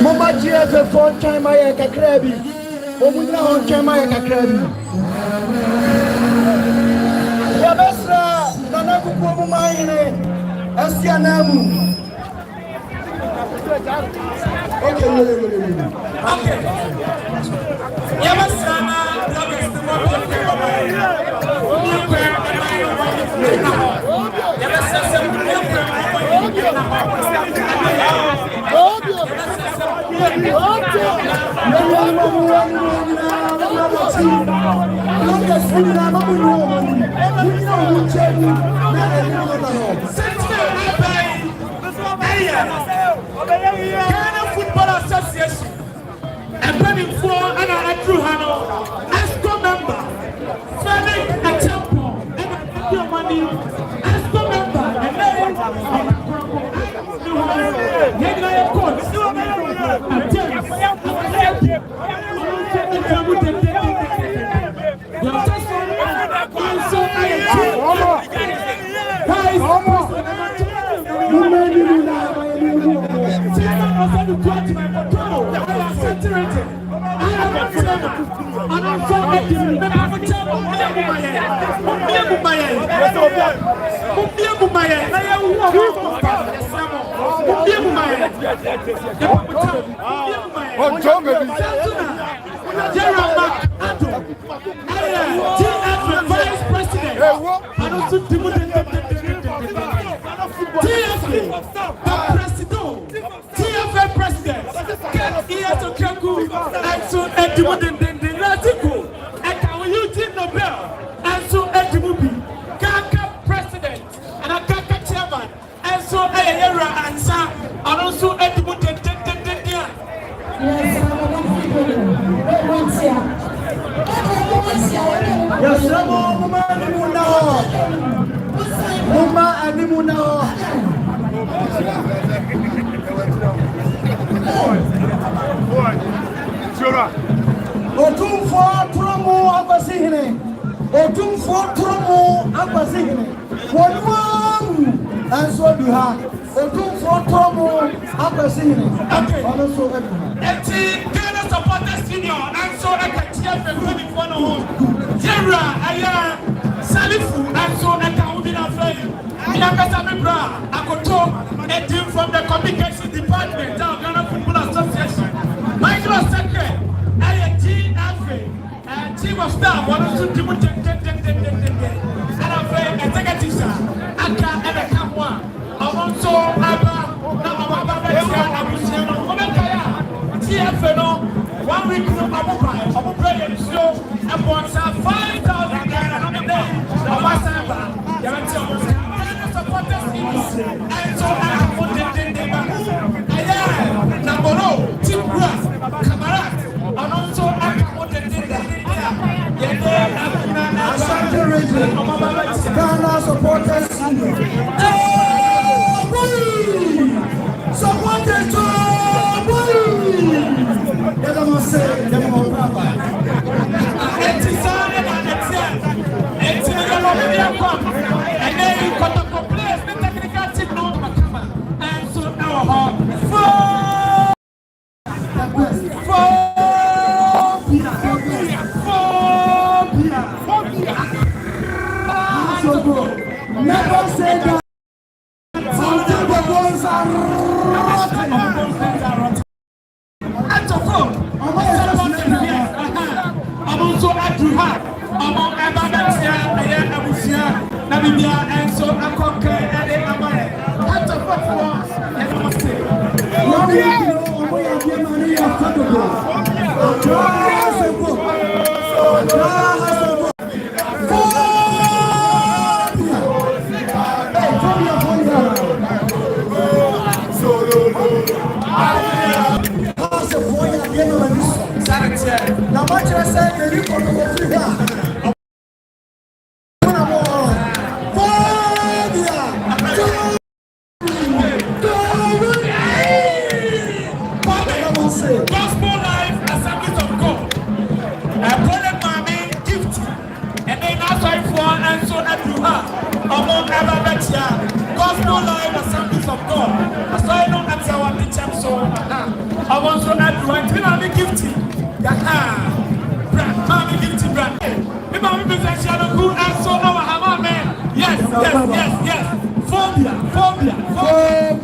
Mama Jia the phone time I can grab it. Omuna on Chema Yakari. Yabesra, Nanaku Mine, Asianamu. Okay. Yabesra, Football Association and running for an Andrew Hano ASCO member, Felix Atempo, and your money, ASCO member, and then from the communication department of Ghana Football Association, Michael Secretary, Chief of Staff, one of the people, and executives, Aka and a Kamwa, also Abba, TFNO, 1 week from Abu Prayer show, and once 5,000 Ghana on the day of my Samba. Supporters and so I put the Namboro, Team Grass, Camarade, and also I put the Ghana supporters. Supporters to and then Kotoko plays the technical team not Makama and so now never say that until the bones are rotten. And to come, I'm also at you have among Ababasia, Abusia, Namibia, and so I conquer and they are mine. And to come for us, and I must say, Gospel Life Assemblies of God. I brought mommy gift, and then also for and so that you have among other better Gospel Life Assemblies of God. So I know that's our teacher. So I want to add to it. We are the gift. Mr. Shadoku, and so our hammer man. Yes. Phobia.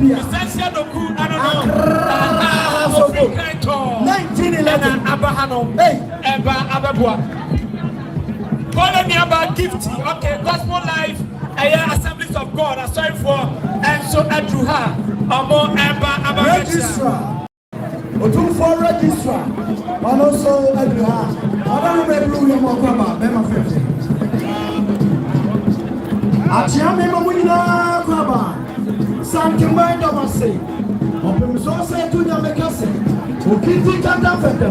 Mr. Shadoku, I don't know. 1911. Abahano. Hey, Eba Ababua. Calling me about gifting. Okay, gospel life. Assemblies of God. I'm sorry for. And so Andrew Ha. Amo Eba Ababua. Otu for registrar, and also Andrew Ha. I don't remember your mama, Mema Fifty. Achiame Mamuna Kraba, Santimai Damase, Open Sosa to the Mekase, Okiti Kata Fete,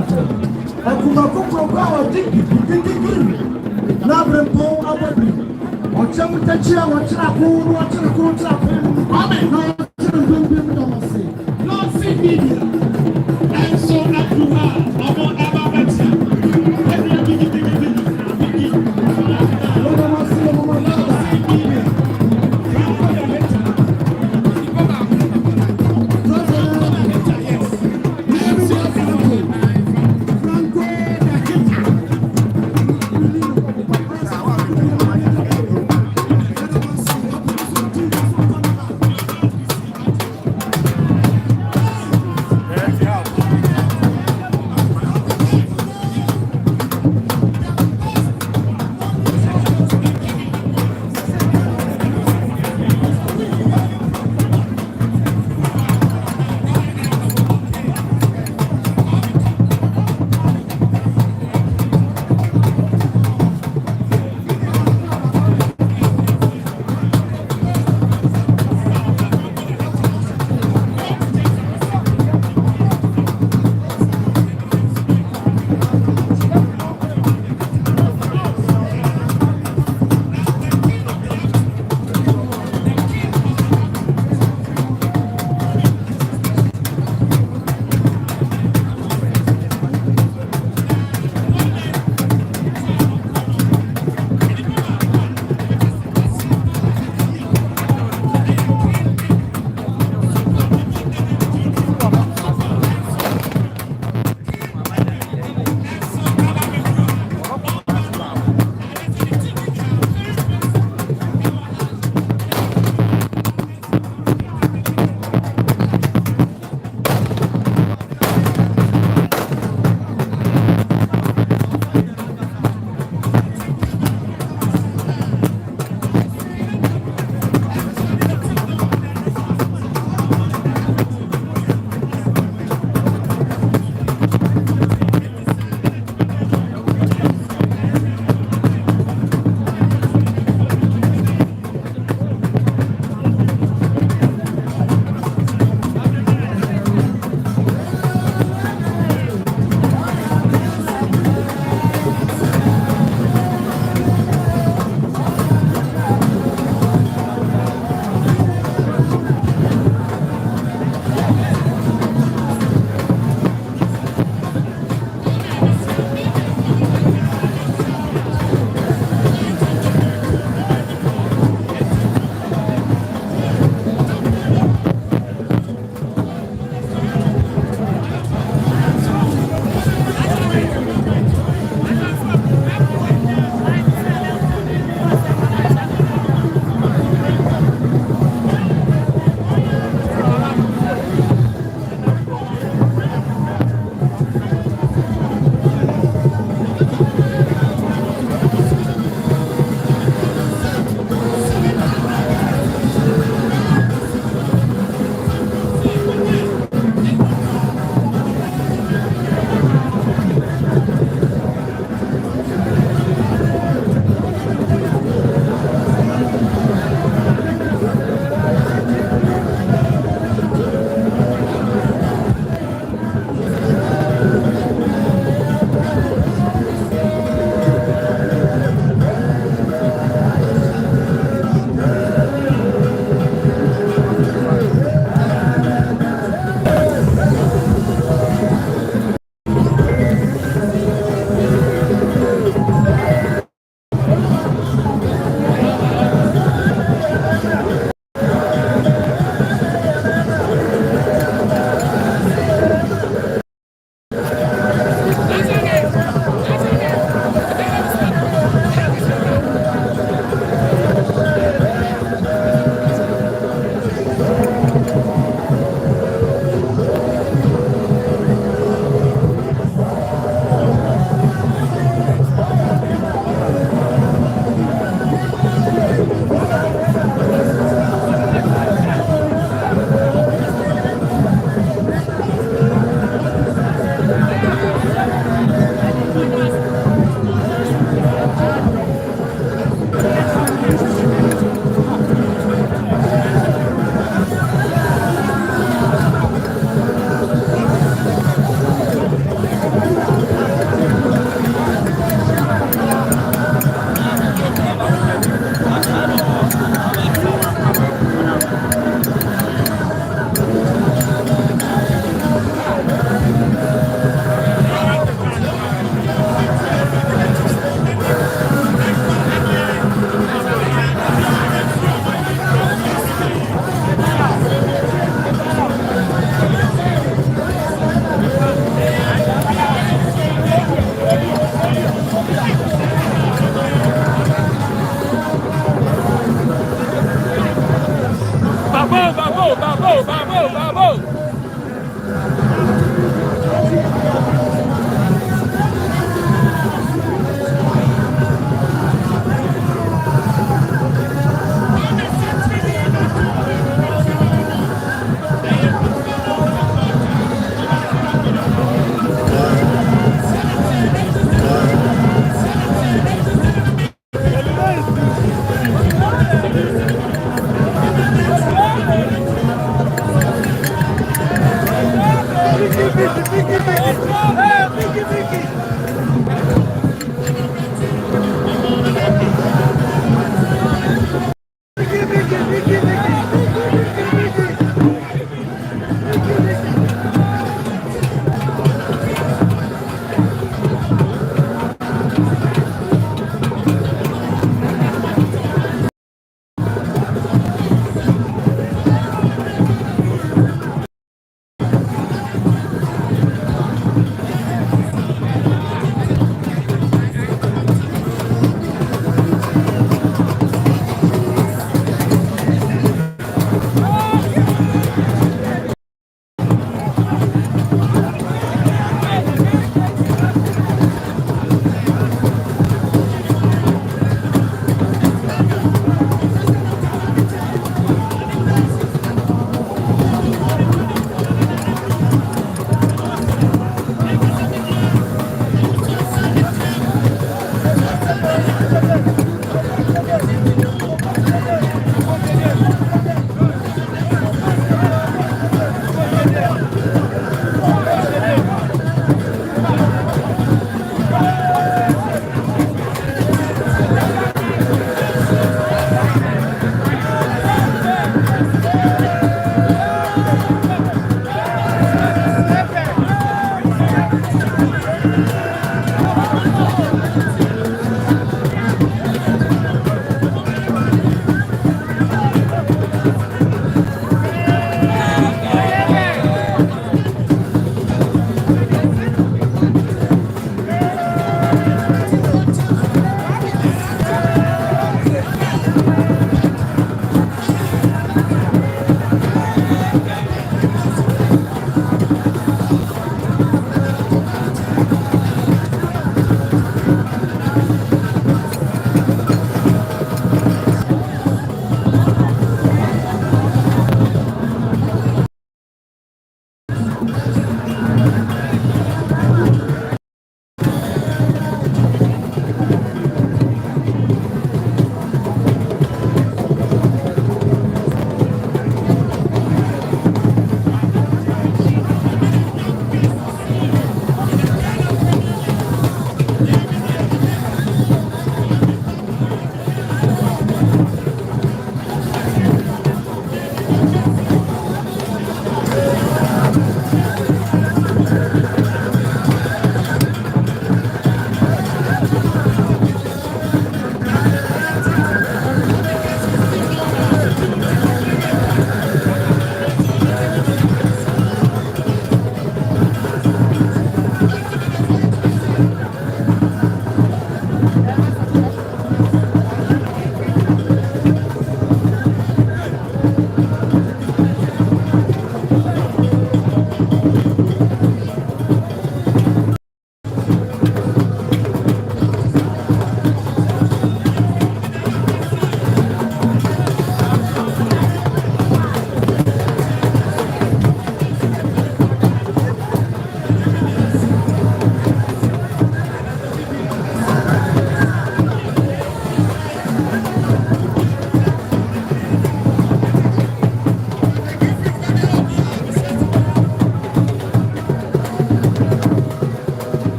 and Kumako Proga, Diki, Nabrempo, Ababi, or Chamutachia, or Chapu, or Chapu, Amen. Damase, Lord see media. And so Andrew Ha, Amo Eba Betia.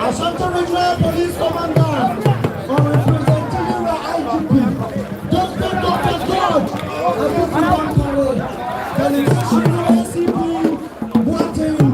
Ashanti Regional Police Commandant, or representing the IGP, Dr. George, delegation ACP, Kwarteng,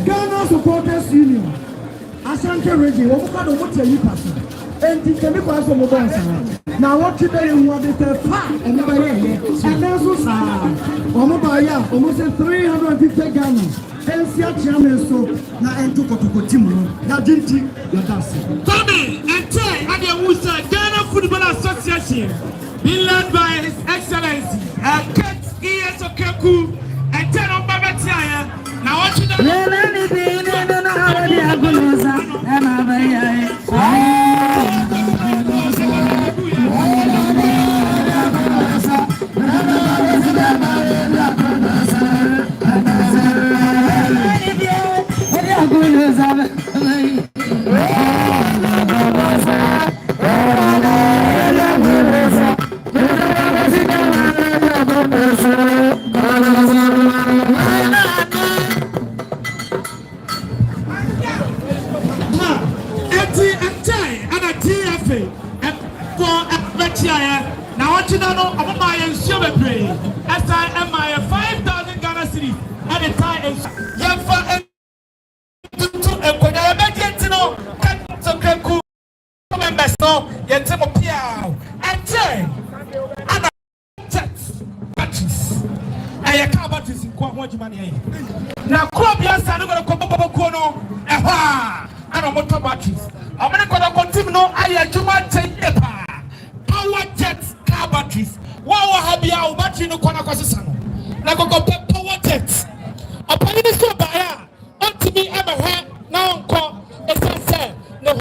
Ghana Supporters Union, Asante Reggie, what you pass? And the chemical as a mobile. Now, what today you want to tell fat and never and also Omobaya, almost 350 Ghana. And see a chairman so now and to Kotoko Timu. Now, didn't you? Tommy, and tell I Ghana Football Association. Binland followed by His Excellency Kate Okeku and ten on Babatia. Now what you know? Now what you know about my insurance pay? As I am my 5,000 Ghana cedis at the time. Young for to a Koyabetino, Kotoko, members no, yet some of Piao, and ten, and batteries. I can't batteries in Kwamwaji money. Now, Kwabia Sanuga Kono, and a motor batteries. I'm going to continue. I Juma take power jets car batteries. Wow, happy our battery no corner cosano. Now go power jets. A penny so by not to be ever had now call as I said. No,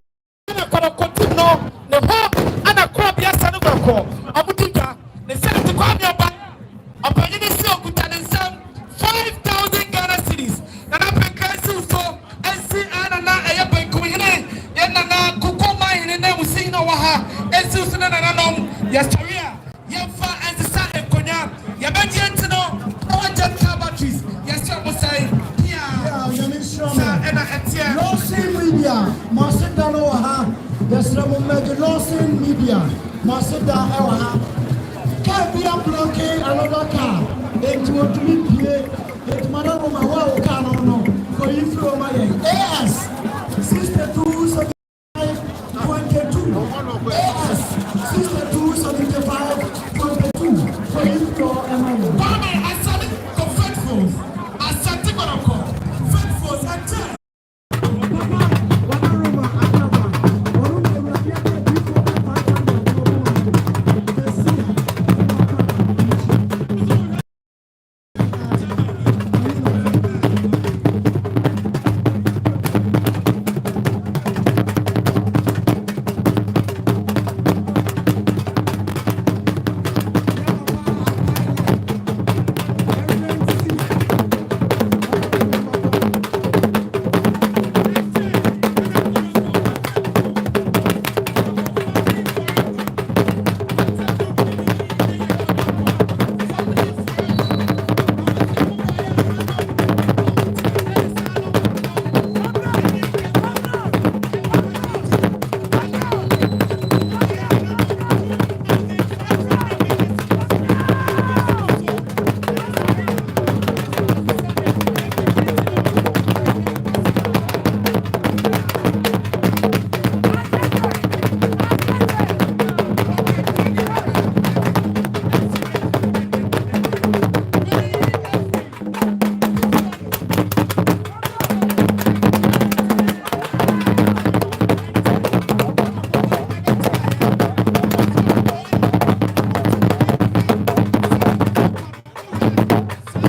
I'm going to continue. No, and a crop yasanuko. A mutika, they said to come your back. A penny so good and some 5,000 Ghana cedis. And I'm a castle so and see Anna a queen and a kukuban in the name of Sino Waha. Yes, career. Yamfa and the San and Konya. Yabajian to know power jet car batteries. Yes, I was saying. Yeah, Lawson Media, Master Oha. Yes, Lawson Media, Master Oha. Can't be blocking another car. It will be here. It's Madame Mawa car no. For you from my AS 62.